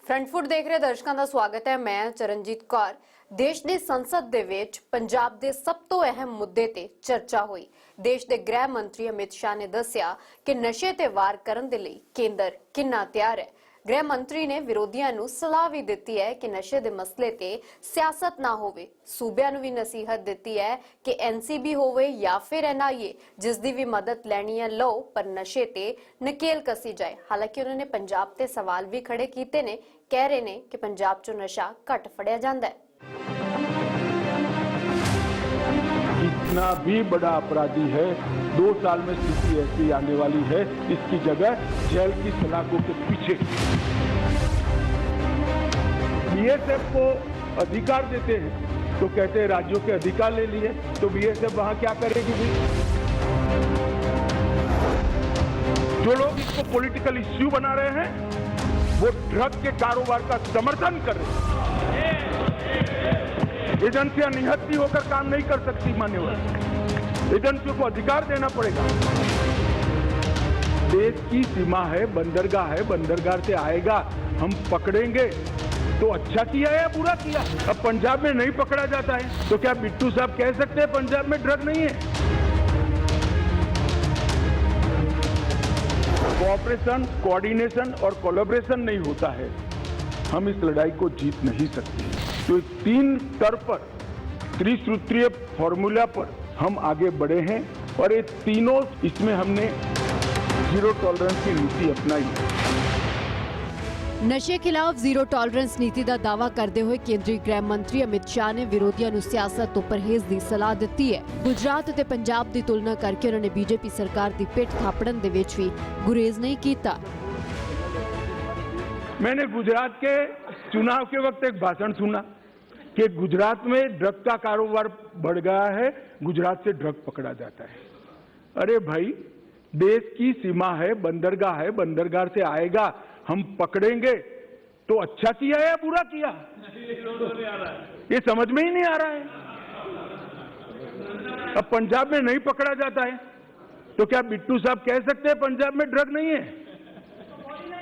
Front foot देख रहे दर्शकों का स्वागत है। मैं चरणजीत कौर। देश ਦੀ संसद ਦੇ ਵਿੱਚ ਪੰਜਾਬ ਦੇ ਸਭ ਤੋਂ ਅਹਿਮ ਮੁੱਦੇ ਤੇ ਚਰਚਾ ਹੋਈ। ਦੇਸ਼ ਦੇ ਗ੍ਰਹਿ ਮੰਤਰੀ ਅਮਿਤ ਸ਼ਾਹ ਨੇ ਦੱਸਿਆ ਕਿ ਨਸ਼ੇ ਤੇ ਵਾਰ ਕਰਨ ਦੇ ਲਈ ਕੇਂਦਰ ਕਿੰਨਾ ਤਿਆਰ ਹੈ। गृह मंत्री ने विरोधियों ਨੂੰ सलाह भी दी है कि नशे के मसले ते सियासत ना होवे। सूबिया ਨੂੰ भी नसीहत दी है कि एनसीबी होवे या फिर एनआईए जिसकी भी मदद लैनी है लो, पर नशे ते नकेल कसी जाए। हालांकि उन्होंने पंजाब ते सवाल भी खड़े किए ने, कह रहे ने कि पंजाब चो नशा घट फड़िया जांदा है। जितना भी बड़ा अपराधी है 2 साल में स्थिति ऐसी आने वाली है, इसकी जगह जेल की सलाखों के पीछे। बीएसएफ को अधिकार देते हैं तो कहते हैं राज्यों के अधिकार ले लिए, तो बीएसएफ वहां क्या करेगी भी? जो लोग इसको पॉलिटिकल इश्यू बना रहे हैं वो ड्रग के कारोबार का समर्थन कर रहे हैं। एजेंसियां निहत्ती होकर काम नहीं कर सकती। मान्यवर एजेंसियों को अधिकार देना पड़ेगा। देश की सीमा है, बंदरगाह है, बंदरगाह से आएगा, हम पकड़ेंगे तो अच्छा किया या बुरा किया। अब पंजाब में नहीं पकड़ा जाता है तो क्या बिट्टू साहब कह सकते हैं पंजाब में ड्रग नहीं है? कोऑपरेशन, कोऑर्डिनेशन और कोलैबोरेशन नहीं होता है, हम इस लड़ाई को जीत नहीं सकते। तो 3 स्तर पर त्रिसूत्रीय फॉर्मूला पर हम आगे बढ़े हैं और ये तीनों इसमें हमने जीरो टॉलरेंस की नीति अपनाई है। नशे खिलाफ जीरो टॉलरेंस नीति का दावा करते हुए केंद्रीय गृह मंत्री अमित शाह ने विरोधियों को सियासत तो परहेज की सलाह दी है। गुजरात और पंजाब की तुलना करके उन्होंने बीजेपी सरकार की पिठ थापड़न दे विच भी गुरेज नहीं किया। मैंने गुजरात के चुनाव के वक्त एक भाषण सुना कि गुजरात में ड्रग का कारोबार बढ़ गया है, गुजरात से ड्रग पकड़ा जाता है। अरे भाई, देश की सीमा है, बंदरगाह है, बंदरगाह से आएगा, हम पकड़ेंगे तो अच्छा किया या बुरा किया? ये समझ में ही नहीं आ रहा है। अब पंजाब में नहीं पकड़ा जाता है तो क्या बिट्टू साहब कह सकते हैं पंजाब में ड्रग नहीं है?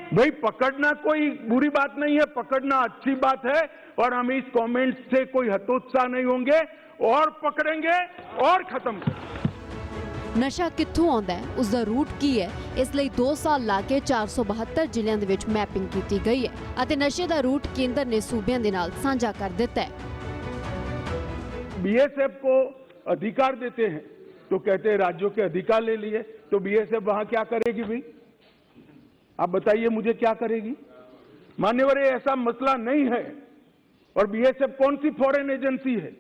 भाई, पकड़ना कोई बुरी बात नहीं है, पकड़ना अच्छी बात है और हम इस कमेंट से कोई हतोत्साह नहीं होंगे और पकड़ेंगे और खत्म करेंगे। नशा कित्थों आउंदा है, उसका रूट की है, इसलिए 2 साल ला के 472 जिलों दे विच मैपिंग की गई है अते नशे का रूट केंद्र ने सूबियां दे नाल साझा कर दिता है। बीएसएफ को अधिकार देते हैं तो कहते हैं राज्यों के अधिकार ले लिए, तो बीएसएफ वहां क्या करेगी भाई? आप बताइए मुझे, क्या करेगी? मान्यवर, ये ऐसा मसला नहीं है। और बीएसएफ कौन सी फॉरेन एजेंसी है?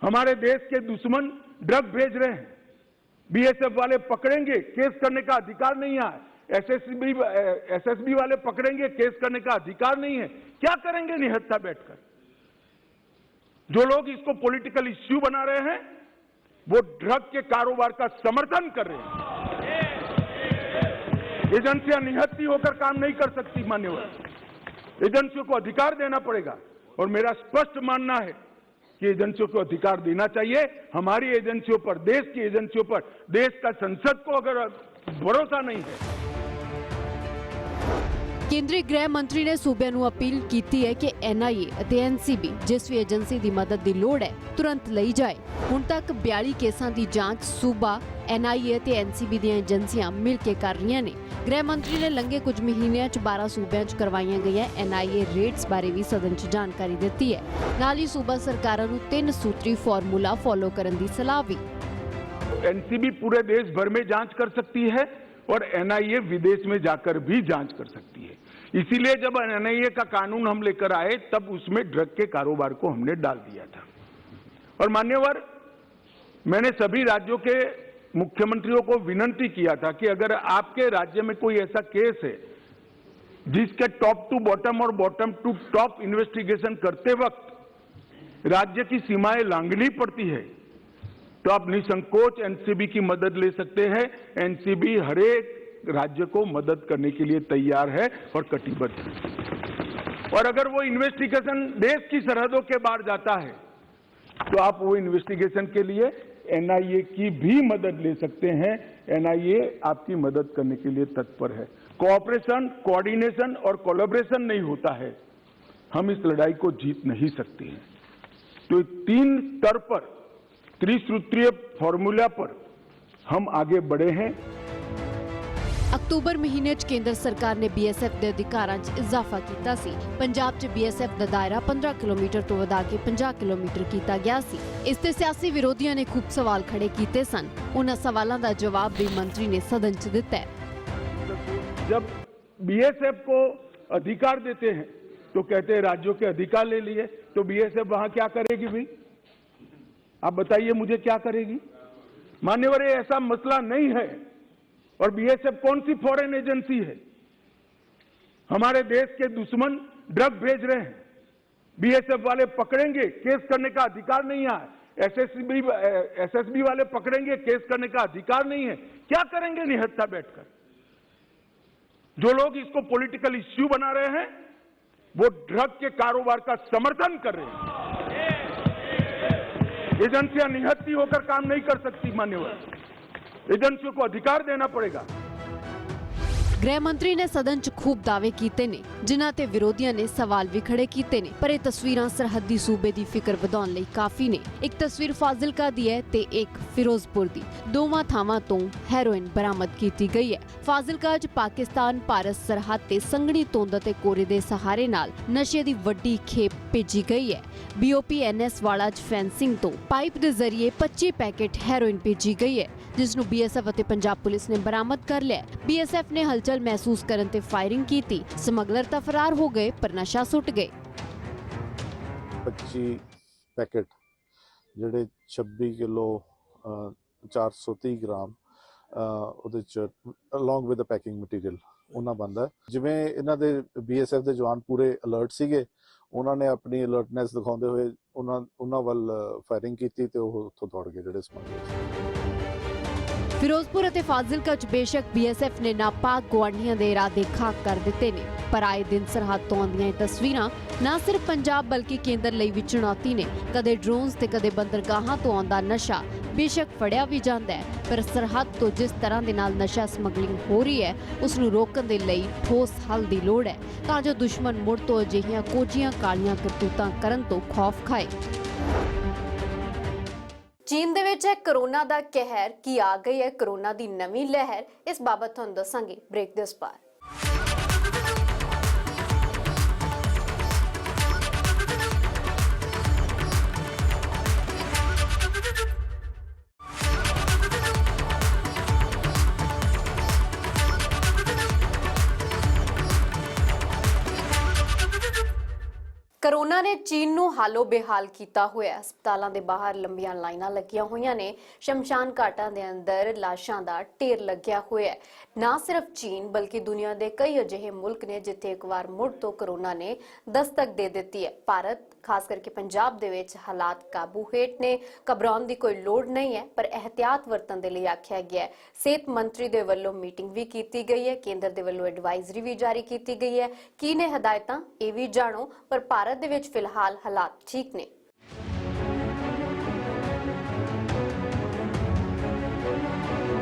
हमारे देश के दुश्मन ड्रग भेज रहे हैं, बीएसएफ वाले पकड़ेंगे, केस करने का अधिकार नहीं है। एसएसबी वाले पकड़ेंगे, केस करने का अधिकार नहीं है। क्या करेंगे निहत्था बैठकर? जो लोग इसको पॉलिटिकल इश्यू बना रहे हैं वो ड्रग के कारोबार का समर्थन कर रहे हैं। एजेंसियां निहत्ती होकर काम नहीं कर सकती। मान्यवर एजेंसियों को अधिकार देना पड़ेगा और मेरा स्पष्ट मानना है कि एजेंसियों को अधिकार देना चाहिए। हमारी एजेंसियों पर, देश की एजेंसियों पर, देश का संसद को अगर भरोसा नहीं है। केंद्रीय गृह मंत्री ने सूबे ਨੂੰ अपील की है कि एनआईए ਅਤੇ एनसीबी जिस भी एजेंसी की मदद की लोड़ है तुरंत लई जाए। हुण तक 42 केसां की जांच सूबा, एनआईए ਅਤੇ एनसीबी ਦੀਆਂ एजेंसियां मिल के कर रही ने। गृह मंत्री ने लंघे कुछ महीनों 12 सूबों च करवाईਆਂ गईਆਂ एनआईए रेड्स बारे भी सदन च जानकारी दी है। नाल ही सूबा सरकारां नूं 3 सूत्री फॉर्मूला फॉलो करने की सलाह भी। एनसीबी पूरे देश भर में जांच कर सकती है और एनआईए विदेश में जाकर भी जांच कर सकती है। इसीलिए जब एनआईए का कानून हम लेकर आए तब उसमें ड्रग के कारोबार को हमने डाल दिया था। और मान्यवर, मैंने सभी राज्यों के मुख्यमंत्रियों को विनती किया था कि अगर आपके राज्य में कोई ऐसा केस है जिसके टॉप टू बॉटम और बॉटम टू टॉप इन्वेस्टिगेशन करते वक्त राज्य की सीमाएं लांघनी पड़ती है तो आप निसंकोच एनसीबी की मदद ले सकते हैं। एनसीबी हर एक राज्य को मदद करने के लिए तैयार है और कटिबद्ध है। और अगर वो इन्वेस्टिगेशन देश की सरहदों के बाहर जाता है तो आप वो इन्वेस्टिगेशन के लिए एनआईए की भी मदद ले सकते हैं। एनआईए आपकी मदद करने के लिए तत्पर है। कोऑपरेशन, कोऑर्डिनेशन और कोलैबोरेशन नहीं होता है, हम इस लड़ाई को जीत नहीं सकते हैं। तो 3 स्तर पर त्रिसूत्रीय फॉर्मूला पर हम आगे बढ़े हैं। ਅਕਤੂਬਰ ਮਹੀਨੇ 'ਚ ਕੇਂਦਰ ਸਰਕਾਰ ਨੇ BSF ਦੇ ਅਧਿਕਾਰਾਂ 'ਚ ਇਜ਼ਾਫਾ ਕੀਤਾ ਸੀ। ਪੰਜਾਬ 'ਚ BSF ਦਾ ਦਾਇਰਾ 15 ਕਿਲੋਮੀਟਰ ਤੋਂ ਵਧਾ ਕੇ 50 ਕਿਲੋਮੀਟਰ ਕੀਤਾ ਗਿਆ ਸੀ। ਇਸ ਤੇ ਸਿਆਸੀ ਵਿਰੋਧੀਆਂ ਨੇ ਖੂਬ ਸਵਾਲ ਖੜੇ ਕੀਤੇ ਸਨ। ਉਹਨਾਂ ਸਵਾਲਾਂ ਦਾ ਜਵਾਬ ਵੀ ਮੰਤਰੀ ਨੇ ਸਦਨ 'ਚ ਦਿੱਤਾ ਹੈ। जब BSF को अधिकार देते हैं तो कहते हैं राज्यों के अधिकार ले लिए, तो BSF वहां क्या करेगी भाई? आप बताइए मुझे, क्या करेगी? मान्यवर, ये ऐसा मसला नहीं है। और BSF कौन सी फॉरेन एजेंसी है? हमारे देश के दुश्मन ड्रग भेज रहे हैं, BSF वाले पकड़ेंगे, केस करने का अधिकार नहीं है। SSB वाले पकड़ेंगे, केस करने का अधिकार नहीं है। क्या करेंगे निहत्था बैठकर? जो लोग इसको पॉलिटिकल इश्यू बना रहे हैं वो ड्रग के कारोबार का समर्थन कर रहे हैं। एजेंसियां निहत्थी होकर काम नहीं कर सकती मान्यवर, एजेंसियों को अधिकार देना पड़ेगा। ਗ੍ਰਹਿ ਮੰਤਰੀ ਨੇ ਸਦਨ 'ਚ ਖੂਬ ਦਾਅਵੇ ਕੀਤੇ ਨੇ, ਜਿਨ੍ਹਾਂ ਤੇ ਵਿਰੋਧੀਆਂ ਨੇ ਸਵਾਲ ਵੀ ਖੜੇ ਕੀਤੇ ਨੇ। ਪਰ ਇਹ ਤਸਵੀਰਾਂ ਸਰਹੱਦੀ ਸੂਬੇ ਦੀ ਫਿਕਰ ਵਧਾਉਣ ਲਈ ਕਾਫੀ ਨੇ। ਇੱਕ ਤਸਵੀਰ ਫਾਜ਼ਿਲਕਾ ਦੀ ਹੈ ਤੇ ਇੱਕ ਫਿਰੋਜ਼ਪੁਰ ਦੀ। ਦੋਵਾਂ ਥਾਵਾਂ ਤੋਂ ਹੈਰੋਇਨ ਬਰਾਮਦ ਕੀਤੀ ਗਈ ਹੈ। ਫਾਜ਼ਿਲਕਾ 'ਚ ਪਾਕਿਸਤਾਨ ਭਾਰਤ ਸਰਹੱਦ ਤੇ ਸੰਘਣੀ ਧੁੰਦ ਅਤੇ ਕੋਰੇ ਦੇ ਸਹਾਰੇ ਨਾਲ ਨਸ਼ੇ ਦੀ ਵੱਡੀ ਖੇਪ ਭੇਜੀ ਗਈ ਹੈ। BOP NS ਵਾਲਾ 'ਚ ਫੈਂਸਿੰਗ ਤੋਂ ਪਾਈਪ ਦੇ ਜ਼ਰੀਏ 25 ਪੈਕੇਟ ਹੈਰੋਇਨ ਭੇਜੀ ਗਈ ਹੈ, ਜਿਸ ਨੂੰ BSF ਅਤੇ ਪੰਜਾਬ ਪੁਲਿਸ ਨੇ ਬਰਾਮਦ ਕਰ ਲਿਆ। BSF ਨੇ ਹਲਚਲ महसूस करन ते फायरिंग की थी। स्मगलर तो फरार हो गए पर नशा सुट गए। 25 पैकेट ਜਿਹੜੇ 26 ਕਿਲੋ 430 ਗ੍ਰਾਮ ਉਹਦੇ ਚ along with the packing material ਉਹਨਾਂ ਬੰਦਾ। ਜਿਵੇਂ ਇਹਨਾਂ ਦੇ BSF ਦੇ ਜਵਾਨ ਪੂਰੇ ਅਲਰਟ ਸੀਗੇ, ਉਹਨਾਂ ਨੇ ਆਪਣੀ ਅਲਰਟਨੈਸ ਦਿਖਾਉਂਦੇ ਹੋਏ ਉਹਨਾਂ ਵੱਲ ਫਾਇਰਿੰਗ ਕੀਤੀ ਤੇ ਉਹ ਉੱਥੋਂ ਦੌੜ ਗਏ ਜਿਹੜੇ ਸਮਗਲਰ। ਫਿਰੋਜ਼ਪੁਰ ਅਤੇ ਫਾਜ਼ਿਲਕਾ 'ਚ ਬੇਸ਼ੱਕ BSF ਨੇ ਨਾਪਾਕ ਗੁਆਂਢੀਆਂ ਦੇ ਇਰਾਦੇ ਖਾਕ ਕਰ ਦਿੱਤੇ ਨੇ, ਪਰ ਆਏ ਦਿਨ ਸਰਹੱਦ ਤੋਂ ਆਉਂਦੀਆਂ ਇਹ ਤਸਵੀਰਾਂ ਨਾ ਸਿਰਫ ਪੰਜਾਬ ਬਲਕਿ ਕੇਂਦਰ ਲਈ ਵੀ ਚੁਣੌਤੀ ਨੇ। ਕਦੇ ਡਰੋਨਸ ਤੇ ਕਦੇ ਬੰਦਰਗਾਹਾਂ ਤੋਂ ਆਉਂਦਾ ਨਸ਼ਾ ਬੇਸ਼ੱਕ ਫੜਿਆ ਵੀ ਜਾਂਦਾ ਹੈ, ਪਰ ਸਰਹੱਦ ਤੋਂ ਜਿਸ ਤਰ੍ਹਾਂ ਦੇ ਨਾਲ ਨਸ਼ਾ ਸਮਗਲਿੰਗ ਹੋ ਰਹੀ ਹੈ ਉਸ ਨੂੰ ਰੋਕਣ ਦੇ ਲਈ ਠੋਸ ਹੱਲ ਦੀ ਲੋੜ ਹੈ, ਤਾਂ ਜੋ ਦੁਸ਼ਮਣ ਮੁੜ ਤੋਂ ਅਜਿਹੀਆਂ ਕੋਝੀਆਂ ਕਾਲੀਆਂ ਕਰਤੂਤਾਂ ਕਰਨ ਤੋਂ ਖੌਫ ਖਾਏ। ਚੀਨ ਦੇ ਵਿੱਚ ਹੈ ਕੋਰੋਨਾ ਦਾ ਕਹਿਰ। ਕੀ ਆ ਗਈ ਹੈ ਕੋਰੋਨਾ ਦੀ ਨਵੀਂ ਲਹਿਰ? ਇਸ ਬਾਬਤ ਤੁਹਾਨੂੰ ਦੱਸਾਂਗੇ ਬ੍ਰੇਕ ਦਿਸ ਪਾਰ। ਕੋਰੋਨਾ ਨੇ ਚੀਨ ਨੂੰ ਹਾਲੋ ਬੇਹਾਲ ਕੀਤਾ ਹੋਇਆ। ਹਸਪਤਾਲਾਂ ਦੇ ਬਾਹਰ ਲੰਬੀਆਂ ਲਾਈਨਾਂ ਲੱਗੀਆਂ ਹੋਈਆਂ ਨੇ। ਸ਼ਮਸ਼ਾਨ ਘਾਟਾਂ ਦੇ ਅੰਦਰ ਲਾਸ਼ਾਂ ਦਾ ਢੇਰ ਲੱਗਿਆ ਹੋਇਆ ਹੈ। ਨਾ ਸਿਰਫ ਚੀਨ ਬਲਕਿ ਦੁਨੀਆ ਦੇ ਕਈ ਅਜਿਹੇ ਮੁਲਕ ਨੇ ਜਿੱਥੇ ਇੱਕ ਵਾਰ ਮੁੜ ਤੋਂ ਕੋਰੋਨਾ ਨੇ ਦਸਤਕ ਦੇ ਦਿੱਤੀ ਹੈ। ਭਾਰਤ ਖਾਸ ਕਰਕੇ ਪੰਜਾਬ ਦੇ ਵਿੱਚ ਹਾਲਾਤ ਕਾਬੂ ਹੇਠ ਨੇ। ਘਬਰਾਉਣ ਦੀ ਕੋਈ ਲੋੜ ਨਹੀਂ ਹੈ, ਪਰ ਇਹਤਿਆਤ ਵਰਤਣ ਦੇ ਲਈ ਆਖਿਆ ਗਿਆ ਹੈ। ਸਿਹਤ ਮੰਤਰੀ ਦੇ ਵੱਲੋਂ ਮੀਟਿੰਗ ਵੀ ਕੀਤੀ ਗਈ ਹੈ। ਕੇਂਦਰ ਦੇ ਵੱਲੋਂ ਐਡਵਾਈਜ਼ਰੀ ਵੀ ਜਾਰੀ ਕੀਤੀ ਗਈ ਹੈ। ਕੀ ਨੇ ਹਦਾਇਤਾਂ ਇਹ ਵੀ ਜਾਣੋ। ਪਰ ਭਾਰਤ ਦੇ ਵਿੱਚ ਫਿਲਹਾਲ ਹਾਲਾਤ ਠੀਕ ਨੇ।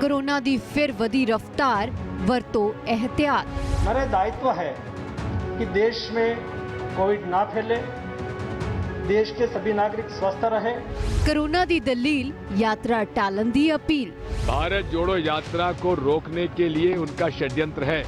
कोरोना दी फिर वधी रफ्तार, वरतो एहतियात। हमारा दायित्व है कि देश में कोविड ना फैले, देश के सभी नागरिक स्वस्थ रहे। कोरोना दी दलील, यात्रा टालन दी अपील। भारत जोड़ो यात्रा को रोकने के लिए उनका षड्यंत्र है।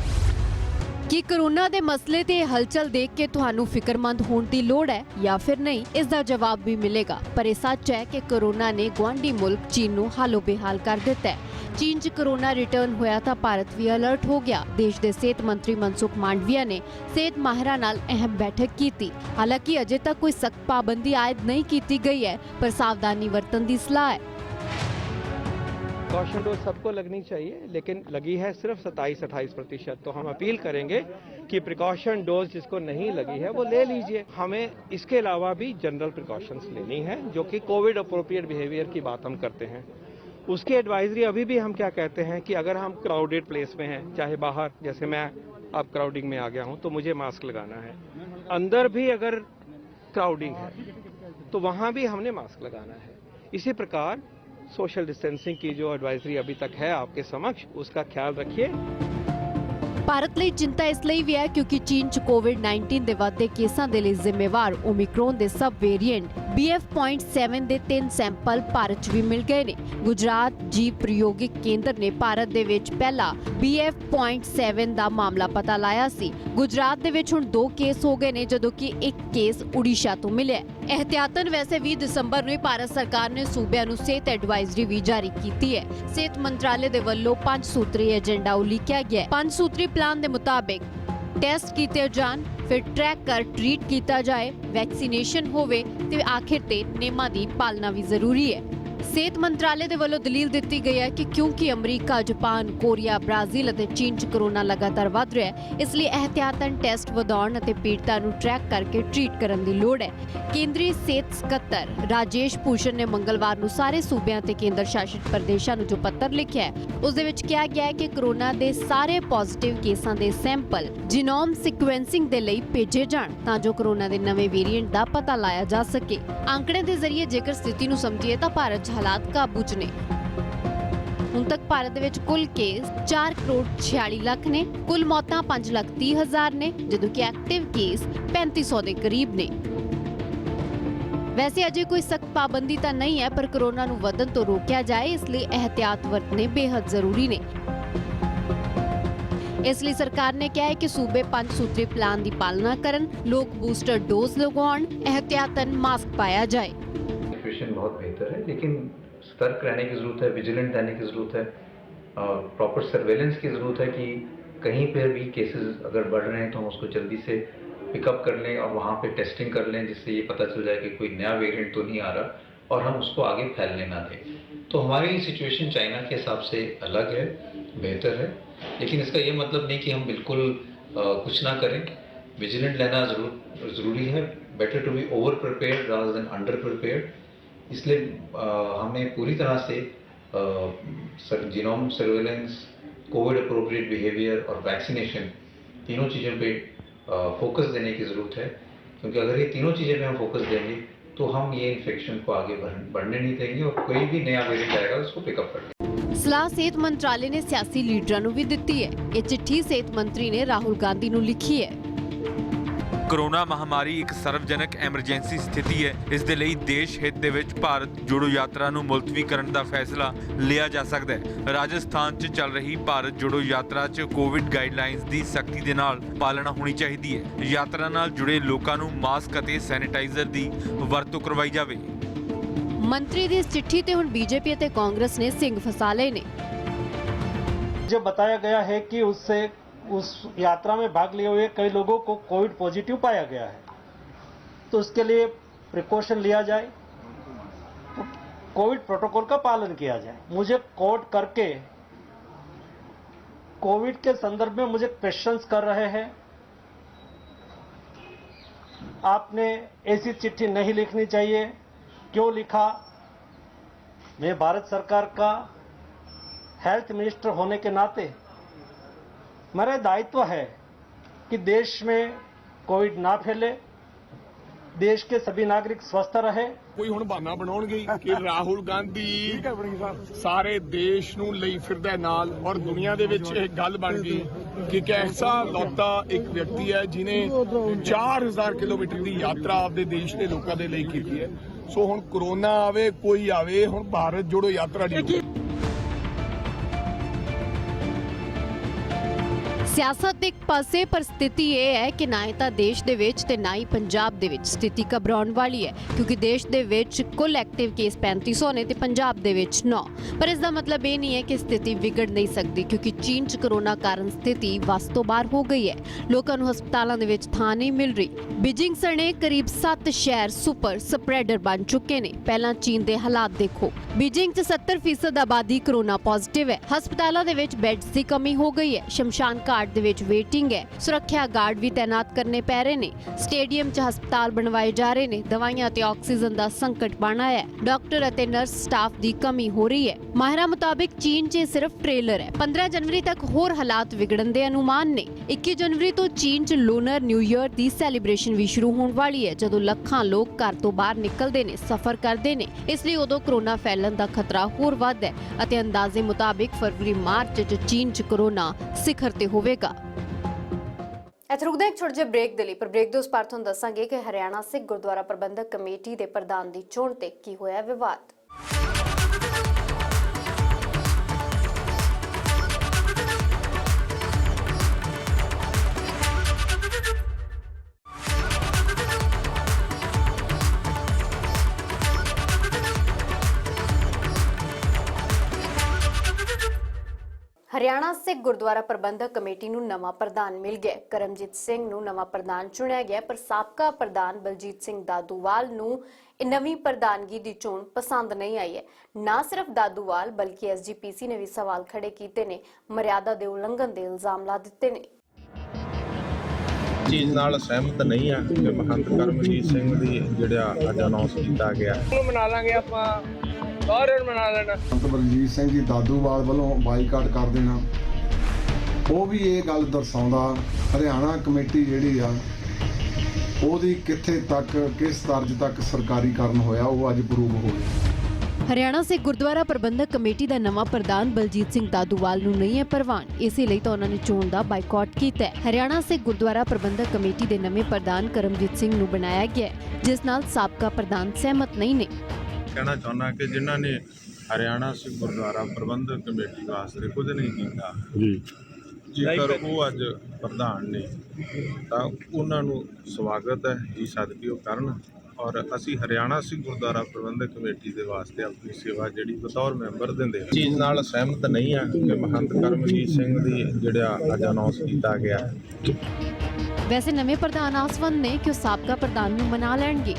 कि कोरोना दे मसले ते हलचल देख के तुहानू फिक्रमंद होने की लोड़ है या फिर नहीं, इसका जवाब भी मिलेगा। पर यह सच है कि कोरोना ने गुआंढी मुल्क चीन नू हालो बेहाल कर दिता है। चीन च कोरोना रिटर्न होया था भारत भी अलर्ट हो गया। देश के सेहत मंत्री मनसुख मांडविया ने सेहत माहिरां नाल अहम बैठक की थी। हालांकि अजे तक कोई सख्त पाबंदी आयद नहीं की गई है, पर सावधानी बरतन की सलाह है। प्रिकॉशन डोज सबको लगनी चाहिए, लेकिन लगी है सिर्फ 27-28%। तो हम अपील करेंगे कि प्रिकॉशन डोज जिसको नहीं लगी है वो ले लीजिए। हमें इसके अलावा भी जनरल प्रिकॉशंस लेनी है, जो कि कोविड अप्रोप्रिएट बिहेवियर की बात हम करते हैं। उसकी एडवाइजरी अभी भी हम क्या कहते हैं कि अगर हम क्राउडेड प्लेस में हैं, चाहे बाहर, जैसे मैं अब क्राउडिंग में आ गया हूं, तो मुझे मास्क लगाना है। अंदर भी अगर क्राउडिंग है तो वहां भी हमने मास्क लगाना है। इसी प्रकार सोशल डिस्टेंसिंग की जो एडवाइजरी अभी तक है आपके समक्ष, उसका ख्याल रखिए। ਭਾਰਤ ਲਈ ਚਿੰਤਾ ਇਸ ਲਈ ਵੀ ਹੈ ਕਿਉਂਕਿ ਚੀਨ 'ਚ ਕੋਵਿਡ-19 ਦੇ ਵੱਧਦੇ ਕੇਸਾਂ ਦੇ ਲਈ ਜ਼ਿੰਮੇਵਾਰ ਓਮਿਕਰੋਨ ਦੇ ਸਬ ਵੇਰੀਐਂਟ BF.7 ਦੇ 3 ਸੈਂਪਲ ਭਾਰਤ 'ਚ ਵੀ ਮਿਲ ਗਏ ਨੇ। ਗੁਜਰਾਤ ਜੀਵ ਪ੍ਰਯੋਗਿਕ ਕੇਂਦਰ ਨੇ ਭਾਰਤ ਦੇ ਵਿੱਚ ਪਹਿਲਾ BF.7 ਦਾ ਮਾਮਲਾ ਪਤਾ ਲਾਇਆ ਸੀ। ਗੁਜਰਾਤ ਦੇ ਵਿੱਚ ਹੁਣ 2 ਕੇਸ ਹੋ ਗਏ ਨੇ ਜਦੋਂ ਕਿ 1 ਕੇਸ ਉੜੀਸਾ ਤੋਂ ਮਿਲਿਆ। ਇਹਤਿਆਤਨ ਵੈਸੇ 20 ਦਸੰਬਰ ਨੂੰ ਹੀ ਭਾਰਤ ਸਰਕਾਰ ਨੇ ਸੂਬਿਆਂ ਨੂੰ ਸਿਹਤ ਐਡਵਾਈਜ਼ਰੀ ਵੀ ਜਾਰੀ ਕੀਤੀ ਹੈ। ਸਿਹਤ ਮੰਤਰਾਲੇ ਦੇ ਵੱਲੋਂ 5 ਸੂਤਰੀ ਏਜੰਡਾ ਉਲੀਕਿਆ ਗਿਆ ਹੈ। 5 ਸੂਤਰੀ ਪਲਾਨ ਦੇ ਮੁਤਾਬਿਕ ਟੈਸਟ ਕੀਤੇ ਜਾਣ, ਫਿਰ ਟਰੈਕ ਕਰ ਟ੍ਰੀਟ ਕੀਤਾ ਜਾਏ, ਵੈਕਸੀਨੇਸ਼ਨ ਹੋਵੇ ਤੇ ਆਖਿਰ ਤੇ ਨਿਯਮਾਂ ਦੀ ਪਾਲਣਾ ਵੀ ਜ਼ਰੂਰੀ ਹੈ। ਸਿਹਤ ਮੰਤਰਾਲੇ ਦੇ ਵੱਲੋਂ ਦਲੀਲ ਦਿੱਤੀ ਗਈ ਹੈ ਕਿ ਕਿਉਂਕਿ ਅਮਰੀਕਾ, ਜਾਪਾਨ, ਕੋਰੀਆ, ਬ੍ਰਾਜ਼ੀਲ ਅਤੇ ਚੀਨ 'ਚ ਕਰੋਨਾ ਲਗਾਤਾਰ ਵੱਧ ਰਿਹਾ ਹੈ, ਇਸ ਲਈ ਇਹਤਿਆਤਨ ਟੈਸਟ ਵਧਾਉਣ ਅਤੇ ਪੀੜਤਾਂ ਨੂੰ ਟਰੈਕ ਕਰਕੇ ਟ੍ਰੀਟ ਕਰਨ ਦੀ ਲੋੜ ਹੈ। ਕੇਂਦਰੀ ਸਿਹਤ ਸਕੱਤਰ ਰਾਜੇਸ਼ ਭੂਸ਼ਣ ਨੇ ਮੰਗਲਵਾਰ ਨੂੰ ਸਾਰੇ ਸੂਬਿਆਂ ਤੇ ਕੇਂਦਰ ਸ਼ਾਸਿਤ ਪ੍ਰਦੇਸ਼ਾਂ ਨੂੰ ਜੋ ਪੱਤਰ ਲਿਖਿਆ ਹੈ, ਉਸ ਦੇ ਵਿੱਚ ਕਿਹਾ ਗਿਆ ਹੈ ਕਿ ਕਰੋਨਾ ਦੇ ਸਾਰੇ ਪੋਜ਼ਿਟਿਵ ਕੇਸਾਂ ਦੇ ਸੈਂਪਲ ਜੀਨੋਮ ਸੀਕੁਐਂਸਿੰਗ ਦੇ ਲਈ ਭੇਜੇ ਜਾਣ ਤਾਂ ਜੋ ਕਰੋਨਾ ਦੇ ਨਵੇਂ ਵੇਰੀਐਂਟ ਦਾ ਪਤਾ ਲਾਇਆ ਜਾ ਸਕੇ। ਅੰਕੜੇ ਦੇ ਜ਼ਰੀਏ ਜੇਕਰ ਸਥਿਤੀ ਨੂੰ ਸਮਝੀਏ ਤਾਂ ਭਾਰਤ 'ਚ ਹਾਲਾਤ ਕਾਬੂ 'ਚ ਨੇ। ਹੁਣ ਤੱਕ ਭਾਰਤ ਦੇ ਵਿੱਚ ਕੁੱਲ ਕੇਸ 4 ਕਰੋੜ 46 ਲੱਖ ਨੇ, ਕੁੱਲ ਮੌਤਾਂ 5 ਲੱਖ 30 ਹਜ਼ਾਰ ਨੇ, ਜਦੋਂ ਕਿ ਐਕਟਿਵ ਕੇਸ 3500 ਦੇ ਕਰੀਬ ਨੇ। ਵੈਸੇ ਅਜੇ ਕੋਈ ਸਖਤ ਪਾਬੰਦੀ ਤਾਂ ਨਹੀਂ ਹੈ, ਪਰ ਕਰੋਨਾ ਨੂੰ ਵਧਣ ਤੋਂ ਰੋਕਿਆ ਜਾਏ ਇਸ ਲਈ ਇਹਤਿਆਤ ਵਰਤਣੇ ਬੇहद ਜ਼ਰੂਰੀ ਨੇ। ਇਸ ਲਈ ਸਰਕਾਰ ਨੇ ਕਿਹਾ ਹੈ ਕਿ ਸੂਬੇ 5 ਸੂਤਰੀ ਪਲਾਨ ਦੀ ਪਾਲਣਾ ਕਰਨ, ਲੋਕ ਬੂਸਟਰ ਡੋਜ਼ लगवाਉਣ, एहतियातन मास्क पाया जाए। सिचुएशन बहुत बेहतर है, लेकिन सतर्क रहने की ज़रूरत है, विजिलेंट रहने की ज़रूरत है, प्रॉपर सर्वेलेंस की ज़रूरत है कि कहीं पर भी केसेस अगर बढ़ रहे हैं तो हम उसको जल्दी से पिकअप कर लें और वहाँ पे टेस्टिंग कर लें, जिससे ये पता चल जाए कि कोई नया वेरिएंट तो नहीं आ रहा और हम उसको आगे फैलने ना दें। तो हमारी सिचुएशन चाइना के हिसाब से अलग है, बेहतर है, लेकिन इसका ये मतलब नहीं कि हम बिल्कुल कुछ ना करें। विजिलेंट रहना ज़रूरी है, better to be over prepared rather than under prepared. इसलिए हमने पूरी तरह से genome surveillance, COVID appropriate behaviour और वैक्सीनेशन तीनों चीज़ों पे फोकस देने की ज़रूरत है, क्योंकि अगर ये तीनों चीज़ें पे हम फोकस देंगे तो हम ये इन्फेक्शन को आगे बढ़ने नहीं देंगे और कोई भी नया वेरिएंट आएगा उसको पिकअप कर लेंगे। ਸਲਾਹ ਸਿਹਤ ਮੰਤਰਾਲੇ ਨੇ ਸਿਆਸੀ ਲੀਡਰਾਂ ਨੂੰ ਵੀ ਦਿੱਤੀ ਹੈ। ਇਹ ਚਿੱਠੀ ਸਿਹਤ ਮੰਤਰੀ ਨੇ ਰਾਹੁਲ ਗਾਂਧੀ ਨੂੰ ਲਿਖੀ ਹੈ। ਕਰੋਨਾ ਮਹਾਮਾਰੀ ਇੱਕ ਸਰਵਜਨਕ ਐਮਰਜੈਂਸੀ ਸਥਿਤੀ ਹੈ। ਇਸ ਦੇ ਲਈ ਦੇਸ਼ ਹਿੱਤ ਦੇ ਵਿੱਚ ਭਾਰਤ ਜੋੜੋ ਯਾਤਰਾ ਨੂੰ ਮੁਲਤਵੀ ਕਰਨ ਦਾ ਫੈਸਲਾ ਲਿਆ ਜਾ ਸਕਦਾ ਹੈ। ਰਾਜਸਥਾਨ 'ਚ ਚੱਲ ਰਹੀ ਭਾਰਤ ਜੋੜੋ ਯਾਤਰਾ 'ਚ ਕੋਵਿਡ ਗਾਈਡਲਾਈਨਸ ਦੀ ਸਖਤੀ ਦੇ ਨਾਲ ਪਾਲਣਾ ਹੋਣੀ ਚਾਹੀਦੀ ਹੈ। ਯਾਤਰਾ ਨਾਲ ਜੁੜੇ ਲੋਕਾਂ ਨੂੰ ਮਾਸਕ ਅਤੇ ਸੈਨੀਟਾਈਜ਼ਰ ਦੀ ਵਰਤੋਂ ਕਰਵਾਈ ਜਾਵੇ। ਮੰਤਰੀ ਦੀ ਇਸ ਚਿੱਠੀ ਤੇ ਹੁਣ ਬੀਜੇਪੀ ਅਤੇ ਕਾਂਗਰਸ ਨੇ ਸਿੰਗ ਫਸਾ ਲਏ ਨੇ। जो बताया गया है कि उस यात्रा में भाग लिए हुए कई लोगों को कोविड पॉजिटिव पाया गया है, तो उसके लिए प्रिकॉशन लिया जाए, तो कोविड प्रोटोकॉल का पालन किया जाए। मुझे कोट करके कोविड के संदर्भ में मुझे क्वेश्चंस कर रहे हैं, आपने ऐसी चिट्ठी नहीं लिखनी चाहिए, क्यों लिखा? मैं भारत सरकार का हेल्थ मिनिस्टर होने के नाते मेरा दायित्व है कि देश में कोविड ना फैले, देश के सभी नागरिक स्वस्थ रहे। ਕੋਈ ਹੁਣ ਬਹਾਨਾ ਬਣਾਉਣਗੇ ਕਿ ਰਾਹੁਲ ਗਾਂਧੀ ਸਾਰੇ ਦੇਸ਼ ਨੂੰ ਲਈ ਫਿਰਦਾ ਨਾਲ, ਔਰ ਦੁਨੀਆ ਦੇ ਵਿੱਚ ਇਹ ਗੱਲ ਬਣ ਗਈ ਕਿ ਇੱਕ ਐਸਾ ਲੌਤਾ ਇੱਕ ਵਿਅਕਤੀ ਹੈ ਜਿਨੇ 4000 ਕਿਲੋਮੀਟਰ ਦੀ ਯਾਤਰਾ ਆਪਦੇ ਦੇਸ਼ ਦੇ ਲੋਕਾਂ ਦੇ ਲਈ ਕੀਤੀ ਹੈ। ਸੋ ਹੁਣ ਕਰੋਨਾ ਆਵੇ ਕੋਈ ਆਵੇ, ਹੁਣ ਭਾਰਤ ਜੋੜੋ ਯਾਤਰਾ ਨਹੀਂ। ਸਿਆਸਤ ਦੇ ਇੱਕ ਪਾਸੇ ਪਰ ਸਥਿਤੀ ਇਹ ਹੈ ਕਿ ਨਾ ਤਾਂ ਦੇਸ਼ ਦੇ ਵਿੱਚ ਤੇ ਨਾ ਹੀ ਪੰਜਾਬ ਦੇ ਵਿੱਚ ਸਥਿਤੀ ਘਬਰਾਉਣ ਵਾਲੀ ਹੈ, ਕਿਉਂਕਿ ਦੇਸ਼ ਦੇ ਵਿੱਚ ਕੁੱਲ ਐਕਟਿਵ ਕੇਸ 3500 ਨੇ ਤੇ ਪੰਜਾਬ ਦੇ ਵਿੱਚ 9। ਪਰ ਇਸ ਦਾ ਮਤਲਬ ਇਹ ਨਹੀਂ ਹੈ ਕਿ ਸਥਿਤੀ ਵਿਗੜ ਨਹੀਂ ਸਕਦੀ, ਕਿਉਂਕਿ ਚੀਨ 'ਚ ਕਰੋਨਾ ਕਾਰਨ ਸਥਿਤੀ ਵੱਸ ਤੋਂ ਬਾਹਰ ਹੋ ਗਈ ਹੈ। ਲੋਕਾਂ ਨੂੰ ਹਸਪਤਾਲਾਂ ਦੇ ਵਿੱਚ ਥਾਂ ਨਹੀਂ ਮਿਲ ਰਹੀ। ਬੀਜਿੰਗ ਸਣੇ ਕਰੀਬ 7 ਸ਼ਹਿਰ ਸੁਪਰ ਸਪਰੈਡਰ ਬਣ ਚੁੱਕੇ ਨੇ। ਪਹਿਲਾਂ ਚੀਨ ਦੇ ਹਾਲਾਤ ਦੇਖੋ। ਬੀਜਿੰਗ 'ਚ 70% ਆਬਾਦੀ ਕਰੋਨਾ ਪੋਜ਼ਿਟਿਵ ਹੈ। ਹਸਪਤਾਲਾਂ ਦੇ ਵਿੱਚ ਬੈੱਡਸ ਦੀ ਕਮੀ ਹੋ ਗਈ ਹੈ। ਸ਼ਮਸ਼ਾਨ ਘਾਟ ਦੇ ਵਿੱਚ ਵੇਟਿੰਗ ਹੈ। ਸੁਰੱਖਿਆ ਗਾਰਡ ਵੀ ਤਾਇਨਾਤ ਕਰਨੇ ਪੈ ਰਹੇ ਨੇ। ਸਟੇਡੀਅਮ 'ਚ ਹਸਪਤਾਲ ਬਣਵਾਏ ਜਾ ਰਹੇ ਨੇ। ਦਵਾਈਆਂ ਤੇ ਆਕਸੀਜਨ ਦਾ ਸੰਕਟ ਬਣ ਆਇਆ ਹੈ। ਡਾਕਟਰ ਅਤੇ ਨਰਸ ਸਟਾਫ ਦੀ ਕਮੀ ਹੋ ਰਹੀ ਹੈ। ਮਾਹਿਰਾਂ ਮੁਤਾਬਿਕ ਚੀਨ 'ਚ ਸਿਰਫ ਟ੍ਰੇਲਰ ਹੈ। 15 ਜਨਵਰੀ ਤੱਕ ਹੋਰ ਹਾਲਾਤ ਵਿਗੜਨ ਦੇ ਅਨੁਮਾਨ ਨੇ। 21 ਜਨਵਰੀ ਤੋਂ ਚੀਨ 'ਚ ਲੂਨਰ ਨਿਊ ਈਅਰ ਦੀ ਸੈਲੀਬ੍ਰੇਸ਼ਨ ਵੀ ਸ਼ੁਰੂ ਹੋਣ ਵਾਲੀ ਹੈ, ਜਦੋਂ ਲੱਖਾਂ ਲੋਕ ਘਰ ਤੋਂ ਬਾਹਰ ਨਿਕਲਦੇ ਨੇ, ਸਫ਼ਰ ਕਰਦੇ ਨੇ। ਇਸ ਲਈ ਉਦੋਂ ਕਰੋਨਾ ਫੈਲਣ ਦਾ ਖਤਰਾ ਹੋਰ ਵੱਧ ਹੈ ਅਤੇ ਅੰਦਾਜ਼ੇ ਮੁਤਾਬਿਕ ਫਰਵਰੀ ਮਾਰਚ 'ਚ ਚੀਨ 'ਚ ਕਰੋਨਾ ਸਿਖਰ ਤੇ ਹੋਵੇਗਾ। ਹੋਵੇਗਾ। ਇੱਥੇ ਰੁਕਦੇ ਇੱਕ ਛੋਟੇ ਜਿਹੇ ਬ੍ਰੇਕ ਦੇ ਲਈ, ਪਰ ਬ੍ਰੇਕ ਦੇ ਉਸ ਪਾਰ ਤੁਹਾਨੂੰ ਦੱਸਾਂਗੇ ਕਿ ਹਰਿਆਣਾ ਸਿੱਖ ਗੁਰਦੁਆਰਾ ਪ੍ਰਬੰਧਕ ਕਮੇਟੀ ਦੇ ਪ੍ਰਧਾਨ ਦੀ ਚੋਣ ਤੇ ਕੀ ਹੋਇਆ ਵਿਵਾਦ। ਹਰਿਆਣਾ ਸਿੱਖ ਗੁਰਦੁਆਰਾ ਪ੍ਰਬੰਧਕ ਕਮੇਟੀ ਨੂੰ ਨਵਾਂ ਪ੍ਰਧਾਨ ਮਿਲ ਗਿਆ। ਕਰਮਜੀਤ ਸਿੰਘ ਨੂੰ ਨਵਾਂ ਪ੍ਰਧਾਨ ਚੁਣਿਆ ਗਿਆ, ਪਰ ਸਾਬਕਾ ਪ੍ਰਧਾਨ ਬਲਜੀਤ ਸਿੰਘ ਦਾਦੂਵਾਲ ਨੂੰ ਇਹ ਨਵੀਂ ਪ੍ਰਧਾਨਗੀ ਦੀ ਚੋਣ ਪਸੰਦ ਨਹੀਂ ਆਈ ਹੈ। ਨਾ ਸਿਰਫ ਦਾਦੂਵਾਲ ਬਲਕਿ ਐਸਜੀਪੀਸੀ ਨੇ ਵੀ ਸਵਾਲ ਖੜੇ ਕੀਤੇ ਨੇ, ਮਰਿਆਦਾ ਦੇ ਉਲੰਘਣ ਦੇ ਇਲਜ਼ਾਮ ਲਾ ਦਿੱਤੇ ਨੇ। ਚੀਜ਼ ਨਾਲ ਸਹਿਮਤ ਨਹੀਂ ਆ ਕਿ ਮਹੰਤ ਕਰਮਜੀਤ ਸਿੰਘ ਦੀ ਜਿਹੜਾ ਅੱਜ ਅਨਾਉਂਸ ਕੀਤਾ ਗਿਆ ਮਨਾ ਲਾਂਗੇ ਆਪਾਂ, ਸਾਰਿਆਂ ਨੂੰ ਮਨਾ ਲੈਣਾ। ਮਹੰਤ ਬਲਜੀਤ ਸਿੰਘ ਜੀ ਦਾਦੂਵਾਲ ਵੱਲੋਂ ਬਾਈਕਾਟ ਕਰ ਦੇਣਾ, ਉਹ ਵੀ ਇਹ ਗੱਲ ਦਰਸਾਉਂਦਾ ਹਰਿਆਣਾ ਕਮੇਟੀ ਜਿਹੜੀ ਆ ਉਹਦੀ ਕਿੱਥੇ ਤੱਕ ਕਿਸ ਤਰਜ ਤੱਕ ਸਰਕਾਰੀਕਰਨ ਹੋਇਆ, ਉਹ ਅੱਜ ਪ੍ਰੂਵ ਹੋ ਗਿਆ। ਹਰਿਆਣਾ ਸਿੱਖ ਗੁਰਦੁਆਰਾ ਪ੍ਰਬੰਧਕ ਕਮੇਟੀ ਦਾ ਨਵਾਂ ਪ੍ਰਧਾਨ ਬਲਜੀਤ ਸਿੰਘ ਦਾਦੂਵਾਲ ਨੂੰ ਨਹੀਂ ਹੈ ਪ੍ਰਵਾਨ, ਇਸੇ ਲਈ ਤਾਂ ਉਹਨਾਂ ਨੇ ਚੋਣ ਦਾ ਬਾਈਕਾਟ ਕੀਤਾ ਹੈ। ਹਰਿਆਣਾ ਸਿੱਖ ਗੁਰਦੁਆਰਾ ਪ੍ਰਬੰਧਕ ਕਮੇਟੀ ਦੇ ਨਵੇਂ ਪ੍ਰਧਾਨ ਕਰਮਜੀਤ ਸਿੰਘ ਨੂੰ ਬਣਾਇਆ ਗਿਆ ਹੈ, ਜਿਸ ਨਾਲ ਸਾਬਕਾ ਪ੍ਰਧਾਨ ਸਹਿਮਤ ਨਹੀਂ ਨੇ। ਕਹਿਣਾ ਚਾਹੁੰਦਾ ਕਿ ਜਿਨ੍ਹਾਂ ਨੇ ਹਰਿਆਣਾ ਸਿੱਖ ਗੁਰਦੁਆਰਾ ਪ੍ਰਬੰਧਕ ਕਮੇਟੀ ਵਾਸਤੇ ਕੁਝ ਨਹੀਂ ਕੀਤਾ ਜੇਕਰ ਉਹ ਅੱਜ ਪ੍ਰਧਾਨ ਨੇ ਤਾਂ ਉਹਨਾਂ ਨੂੰ ਸਵਾਗਤ ਹੈ ਜੀ, ਸਦਕੇ ਉਹ ਕਰਨ। ਔਰ ਅਸੀਂ ਹਰਿਆਣਾ ਸਿੱਖ ਗੁਰਦੁਆਰਾ ਪ੍ਰਬੰਧਕ ਕਮੇਟੀ ਦੇ ਵਾਸਤੇ ਆਪਣੀ ਸੇਵਾ ਜਿਹੜੀ ਬਤੌਰ ਮੈਂਬਰ ਦਿੰਦੇ ਹਾਂ। ਚੀਜ਼ ਨਾਲ ਸਹਿਮਤ ਨਹੀਂ ਆ ਕਿ ਮਹੰਤ ਕਰਮਜੀਤ ਸਿੰਘ ਦੀ ਜਿਹੜਾ ਅੱਜ ਅਨਾਉਂਸ ਕੀਤਾ ਗਿਆ। ਵੈਸੇ ਨਵੇਂ ਪ੍ਰਧਾਨ ਆਸਵੰਦ ਨੇ ਕਿ ਉਹ ਸਾਬਕਾ ਪ੍ਰਧਾਨ ਨੂੰ ਮਨਾ ਲੈਣਗੇ।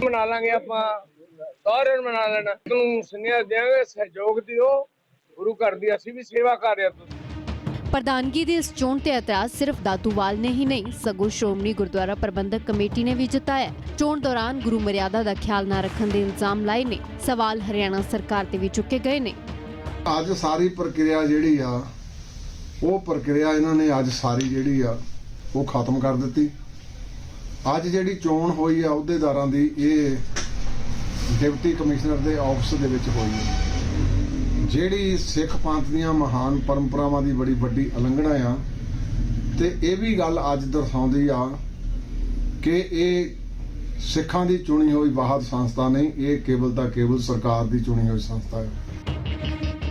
ਮਨਾ ਲਾਂਗੇ ਆਪਾਂ, ਸਾਰਿਆਂ ਨੂੰ ਮਨਾ ਲੈਣਾ। ਤੁਹਾਨੂੰ ਸੁਨੇਹਾ ਦਿਆਂਗੇ, ਸਹਿਯੋਗ ਦਿਓ, ਗੁਰੂ ਘਰ ਦੀ ਅਸੀਂ ਵੀ ਸੇਵਾ ਕਰ ਰਹੇ ਹਾਂ। ਪ੍ਰਧਾਨਗੀ ਦੀ ਇਸ ਚੋਣ ਤੇ ਇਤਰਾਜ਼ ਸਿਰਫ ਦਾਦੂਵਾਲ ਨੇ ਹੀ ਨਹੀਂ, ਸਗੋਂ ਸ਼੍ਰੋਮਣੀ ਗੁਰਦੁਆਰਾ ਪ੍ਰਬੰਧਕ ਕਮੇਟੀ ਨੇ ਵੀ ਜਤਾਇਆ। ਚੋਣ ਦੌਰਾਨ ਗੁਰੂ ਮਰਿਆਦਾ ਦਾ ਖਿਆਲ ਨਾ ਰੱਖਣ ਦੇ ਇਲਜ਼ਾਮ ਲਾਏ ਨੇ। ਸਵਾਲ ਹਰਿਆਣਾ ਸਰਕਾਰ ਤੇ ਵੀ ਚੁੱਕੇ ਗਏ ਨੇ। ਅੱਜ ਸਾਰੀ ਪ੍ਰਕਿਰਿਆ ਜਿਹੜੀ ਆ ਉਹ ਪ੍ਰਕਿਰਿਆ ਇਹਨਾਂ ਨੇ ਅੱਜ ਸਾਰੀ ਜਿਹੜੀ ਆ ਉਹ ਖਤਮ ਕਰ ਦਿੱਤੀ। ਅੱਜ ਜਿਹੜੀ ਚੋਣ ਹੋਈ ਆ ਅਹੁਦੇਦਾਰਾਂ ਦੀ, ਇਹ ਡਿਪਟੀ ਕਮਿਸ਼ਨਰ ਦੇ ਆਫਿਸ ਦੇ ਵਿੱਚ ਹੋਈ ਹੈ, ਜਿਹੜੀ ਸਿੱਖ ਪੰਥ ਦੀਆਂ ਮਹਾਨ ਪਰੰਪਰਾਵਾਂ ਦੀ ਬੜੀ ਵੱਡੀ ਉਲੰਘਣਾ ਆ। ਤੇ ਇਹ ਵੀ ਗੱਲ ਅੱਜ ਦਰਸਾਉਂਦੀ ਆ ਕਿ ਇਹ ਸਿੱਖਾਂ ਦੀ ਚੁਣੀ ਹੋਈ ਵਾਹਦ ਸੰਸਥਾ ਨਹੀਂ, ਇਹ ਕੇਵਲ ਤਾਂ ਕੇਵਲ ਸਰਕਾਰ ਦੀ ਚੁਣੀ ਹੋਈ ਸੰਸਥਾ ਹੈ।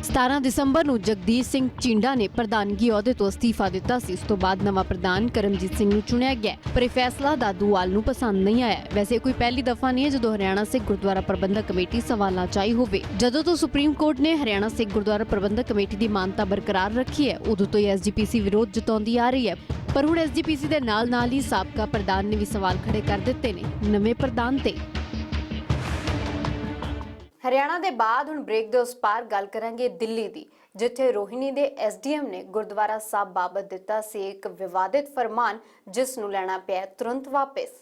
17 ਦਸੰਬਰ ਨੂੰ ਜਗਦੀਸ਼ ਸਿੰਘ ਚਿੰਡਾ ਨੇ ਪ੍ਰਧਾਨਗੀ ਅਹੁਦੇ ਤੋਂ ਅਸਤੀਫਾ ਦਿੱਤਾ ਸੀ। ਇਸ ਤੋਂ ਬਾਅਦ ਨਵਾਂ ਪ੍ਰਧਾਨ ਕਰਮਜੀਤ ਸਿੰਘ ਨੂੰ ਚੁਣਿਆ ਗਿਆ, ਪਰ ਇਹ ਫੈਸਲਾ ਦਾਦੂਵਾਲ ਨੂੰ ਪਸੰਦ ਨਹੀਂ ਆਇਆ। ਵੈਸੇ ਕੋਈ ਪਹਿਲੀ ਦਫਾ ਨਹੀਂ ਹੈ ਜਦੋਂ ਹਰਿਆਣਾ ਸਿੱਖ ਗੁਰਦੁਆਰਾ ਪ੍ਰਬੰਧਕ ਕਮੇਟੀ ਸਵਾਲਾਂ 'ਚ ਆਈ ਹੋਵੇ। ਜਦੋਂ ਤੋਂ ਸੁਪਰੀਮ ਕੋਰਟ ਨੇ ਹਰਿਆਣਾ ਸਿੱਖ ਗੁਰਦੁਆਰਾ ਪ੍ਰਬੰਧਕ ਕਮੇਟੀ ਦੀ ਮਾਨਤਾ ਬਰਕਰਾਰ ਰੱਖੀ ਹੈ, ਉਦੋਂ ਤੋਂ ਹੀ ਐਸਜੀਪੀਸੀ ਵਿਰੋਧ ਜਤਾਉਂਦੀ ਆ ਰਹੀ ਹੈ। ਪਰ ਹੁਣ ਐਸਜੀਪੀਸੀ ਦੇ ਨਾਲ ਹੀ ਸਾਬਕਾ ਪ੍ਰਧਾਨ ਨੇ ਵੀ ਸਵਾਲ ਖੜੇ ਕਰ ਦਿੱਤੇ ਨੇ ਨਵੇਂ ਪ੍ਰਧਾਨ ਤੇ। ਹਰਿਆਣਾ ਦੇ ਬਾਅਦ ਹੁਣ ਬ੍ਰੇਕ ਦੇ ਉਸ ਪਾਰ ਗੱਲ ਕਰਾਂਗੇ ਦਿੱਲੀ ਦੀ, ਜਿੱਥੇ ਰੋਹਿਣੀ ਦੇ ਐਸਡੀਐਮ ਨੇ ਗੁਰਦੁਆਰਾ ਸਾਹਿਬ ਬਾਬਤ ਦਿੱਤਾ ਸੀ ਇੱਕ ਵਿਵਾਦਿਤ ਫਰਮਾਨ, ਜਿਸ ਨੂੰ ਲੈਣਾ ਪਿਆ ਤੁਰੰਤ ਵਾਪਸ।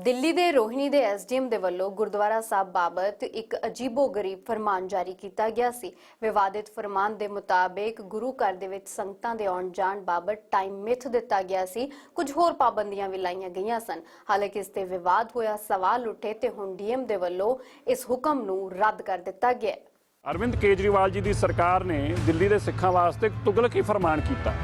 ਦਿੱਲੀ ਦੇ ਰੋਹਿਣੀ ਦੇ ਐਸਡੀਐਮ ਦੇ ਵੱਲੋਂ ਗੁਰਦੁਆਰਾ ਸਾਹਿਬ ਬਾਬਤ ਇੱਕ ਅਜੀਬੋ-ਗਰੀਬ ਫਰਮਾਨ ਜਾਰੀ ਕੀਤਾ ਗਿਆ ਸੀ। ਵਿਵਾਦਿਤ ਫਰਮਾਨ ਦੇ ਮੁਤਾਬਿਕ ਗੁਰੂ ਘਰ ਦੇ ਵਿੱਚ ਸੰਗਤਾਂ ਦੇ ਆਉਣ ਜਾਣ ਬਾਬਤ ਟਾਈਮ ਮਿਥ ਦਿੱਤਾ ਗਿਆ ਸੀ। ਕੁਝ ਹੋਰ ਪਾਬੰਦੀਆਂ ਵੀ ਲਾਈਆਂ ਗਈਆਂ ਸਨ। ਹਾਲਾਂਕਿ ਇਸ ਤੇ ਵਿਵਾਦ ਹੋਇਆ, ਸਵਾਲ ਉੱਠੇ ਤੇ ਹੁਣ ਡੀਐਮ ਦੇ ਵੱਲੋਂ ਇਸ ਹੁਕਮ ਨੂੰ ਰੱਦ ਕਰ ਦਿੱਤਾ ਗਿਆ। ਅਰਵਿੰਦ ਕੇਜਰੀਵਾਲ ਜੀ ਦੀ ਸਰਕਾਰ ਨੇ ਦਿੱਲੀ ਦੇ ਸਿੱਖਾਂ ਵਾਸਤੇ ਤੁਗਲਕੀ ਫਰਮਾਨ ਕੀਤਾ।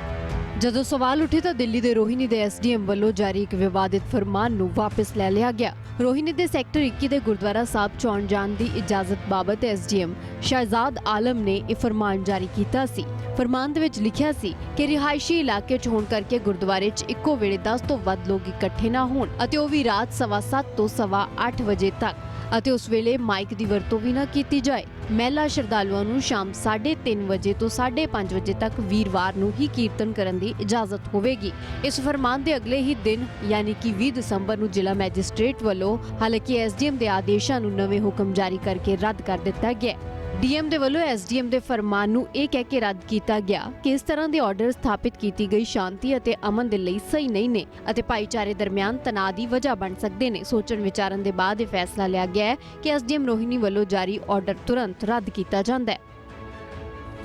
ਜਦੋਂ ਸਵਾਲ ਉੱਠੇ ਤਾਂ ਦਿੱਲੀ ਦੇ ਰੋਹਿਣੀ ਦੇ ਐਸਡੀਐਮ ਵੱਲੋਂ ਜਾਰੀ ਇੱਕ ਵਿਵਾਦਿਤ ਫਰਮਾਨ ਨੂੰ ਵਾਪਸ ਲੈ ਲਿਆ ਗਿਆ। ਰੋਹਿਣੀ ਦੇ ਸੈਕਟਰ 21 ਦੇ ਗੁਰਦੁਆਰਾ ਸਾਹਿਬ 'ਚ ਆਉਣ ਜਾਣ ਦੀ ਇਜਾਜ਼ਤ ਬਾਬਤ ਐਸਡੀਐਮ ਸ਼ਹਿਜ਼ਾਦ ਆਲਮ ਨੇ ਇਹ ਫਰਮਾਨ ਜਾਰੀ ਕੀਤਾ ਸੀ। ਫਰਮਾਨ ਦੇ ਵਿੱਚ ਲਿਖਿਆ ਸੀ ਕਿ ਰਿਹਾਇਸ਼ੀ ਇਲਾਕੇ 'ਚ ਹੋਣ ਕਰਕੇ ਗੁਰਦੁਆਰੇ 'ਚ ਇੱਕੋ ਵੇਲੇ 10 ਤੋਂ ਵੱਧ ਲੋਕ ਇਕੱਠੇ ਨਾ ਹੋਣ ਅਤੇ ਉਹ ਵੀ ਰਾਤ 7:15 ਤੋਂ 8:15 ਵਜੇ ਤੱਕ, ਅਤੇ ਉਸ ਵੇਲੇ ਮਾਈਕ ਦੀ ਵਰਤੋਂ ਵੀ ਨਾ ਕੀਤੀ ਜਾਏ। ਮਹਿਲਾ ਸ਼ਰਧਾਲੂਆਂ ਨੂੰ ਸ਼ਾਮ 3:30 ਵਜੇ ਤੋਂ 5:30 ਵਜੇ ਤੱਕ ਵੀਰਵਾਰ ਨੂੰ ਹੀ ਕੀਰਤਨ ਕਰਨ ਦੀ ਇਜਾਜ਼ਤ ਹੋਵੇਗੀ। ਇਸ ਫਰਮਾਨ ਦੇ ਅਗਲੇ ਹੀ ਦਿਨ ਯਾਨੀ ਕਿ 20 ਦਸੰਬਰ ਨੂੰ ਜ਼ਿਲ੍ਹਾ ਮੈਜਿਸਟ੍ਰੇਟ ਵੱਲੋਂ ਹਾਲਾਂਕਿ ਐਸਡੀਐਮ ਦੇ ਆਦੇਸ਼ਾਂ ਨੂੰ ਨਵੇਂ ਹੁਕਮ ਜਾਰੀ ਕਰਕੇ ਰੱਦ ਕਰ ਦਿੱਤਾ ਗਿਆ। ਡੀਐਮ ਦੇ ਵੱਲੋਂ ਐਸਡੀਐਮ ਦੇ ਫਰਮਾਨ ਨੂੰ ਇਹ ਕਹਿ ਕੇ ਰੱਦ ਕੀਤਾ ਗਿਆ ਕਿ ਇਸ ਤਰ੍ਹਾਂ ਦੇ ਆਰਡਰ ਸਥਾਪਿਤ ਕੀਤੀ ਗਈ ਸ਼ਾਂਤੀ ਅਤੇ ਅਮਨ ਦੇ ਲਈ ਸਹੀ ਨਹੀਂ ਨੇ ਅਤੇ ਭਾਈਚਾਰੇ ਦਰਮਿਆਨ ਤਣਾਅ ਦੀ ਵਜ੍ਹਾ ਬਣ ਸਕਦੇ ਨੇ। ਸੋਚਣ ਵਿਚਾਰਨ ਦੇ ਬਾਅਦ ਇਹ ਫੈਸਲਾ ਲਿਆ ਗਿਆ ਹੈ ਕਿ ਐਸਡੀਐਮ ਰੋਹਿਣੀ ਵੱਲੋਂ ਜਾਰੀ ਆਰਡਰ ਤੁਰੰਤ ਰੱਦ ਕੀਤਾ ਜਾਂਦਾ ਹੈ।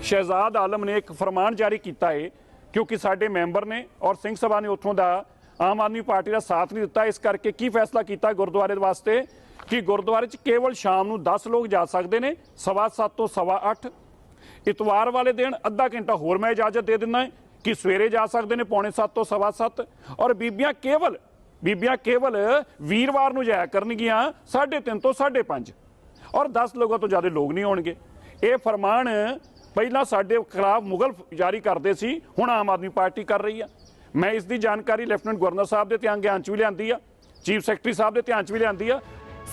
ਸ਼ਹਿਜ਼ਾਦ ਆਲਮ ਨੇ ਇੱਕ ਫਰਮਾਨ ਜਾਰੀ ਕੀਤਾ ਹੈ, ਕਿਉਂਕਿ ਸਾਡੇ ਮੈਂਬਰ ਨੇ ਔਰ ਸਿੰਘ ਸਭਾ ਨੇ ਉੱਥੋਂ ਦਾ ਆਮ ਆਦਮੀ ਪਾਰਟੀ ਦਾ ਸਾਥ ਨਹੀਂ ਦਿੱਤਾ। ਇਸ ਕਰਕੇ ਕੀ ਫੈਸਲਾ ਕੀਤਾ ਗੁਰਦੁਆਰੇ ਵਾਸਤੇ ਕਿ ਗੁਰਦੁਆਰੇ 'ਚ ਕੇਵਲ ਸ਼ਾਮ ਨੂੰ 10 ਲੋਕ ਜਾ ਸਕਦੇ ਨੇ, 7:15 ਤੋਂ 8:15। ਇਤਵਾਰ ਵਾਲੇ ਦਿਨ ਅੱਧਾ ਘੰਟਾ ਹੋਰ ਮੈਂ ਇਜਾਜ਼ਤ ਦੇ ਦਿੰਦਾ ਕਿ ਸਵੇਰੇ ਜਾ ਸਕਦੇ ਨੇ 6:45 ਤੋਂ 7:15। ਔਰ ਬੀਬੀਆਂ ਕੇਵਲ ਵੀਰਵਾਰ ਨੂੰ ਜਾਇਆ ਕਰਨਗੀਆਂ 3:30 ਤੋਂ 5:30। ਔਰ 10 ਲੋਕਾਂ ਤੋਂ ਜ਼ਿਆਦਾ ਲੋਕ ਨਹੀਂ ਹੋਣਗੇ। ਇਹ ਫਰਮਾਨ ਪਹਿਲਾਂ ਸਾਡੇ ਖਿਲਾਫ ਮੁਗਲ ਜਾਰੀ ਕਰਦੇ ਸੀ, ਹੁਣ ਆਮ ਆਦਮੀ ਪਾਰਟੀ ਕਰ ਰਹੀ ਆ। ਮੈਂ ਇਸ ਦੀ ਜਾਣਕਾਰੀ ਲੈਫਟੀਨੈਂਟ ਗਵਰਨਰ ਸਾਹਿਬ ਦੇ ਧਿਆਨ 'ਚ ਵੀ ਲਿਆਂਦੀ ਆ, ਚੀਫ ਸੈਕਟਰੀ ਸਾਹਿਬ ਦੇ ਧਿਆਨ 'ਚ ਵੀ ਲਿਆਂਦੀ ਆ।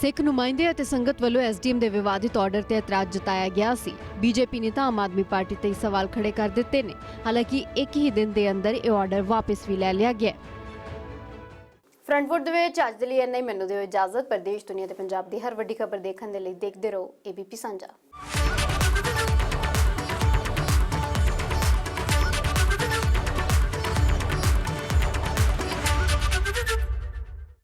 ਸਿੱਖ ਨੁਮਾਇੰਦੇ ਅਤੇ ਸੰਗਤ ਵੱਲੋਂ ਐਸਡੀਐਮ ਦੇ ਵਿਵਾਦਿਤ ਆਰਡਰ ਤੇ ਇਤਰਾਜ਼ ਜਤਾਇਆ ਗਿਆ ਸੀ। ਬੀਜੇਪੀ ਨੇ ਤਾਂ ਆਮ ਆਦਮੀ ਪਾਰਟੀ ਤੇ ਸਵਾਲ ਖੜੇ ਕਰ ਦਿੱਤੇ ਨੇ। ਹਾਲਾਂਕਿ ਇੱਕ ਹੀ ਦਿਨ ਦੇ ਅੰਦਰ ਇਹ ਆਰਡਰ ਵਾਪਸ ਵੀ ਲੈ ਲਿਆ ਗਿਆ। ਫਰੰਟਫੁੱਟ ਦੇ ਵਿੱਚ ਅੱਜ ਦੇ ਲਈ ਇੰਨਾ ਹੀ। ਮੈਨੂੰ ਦਿਓ ਇਜਾਜ਼ਤ। ਪ੍ਰਦੇਸ਼, ਦੁਨੀਆ ਤੇ ਪੰਜਾਬ ਦੀ ਹਰ ਵੱਡੀ ਖਬਰ ਦੇਖਣ ਦੇ ਲਈ ਦੇਖਦੇ ਰਹੋ ABP ਸਾਂਝਾ।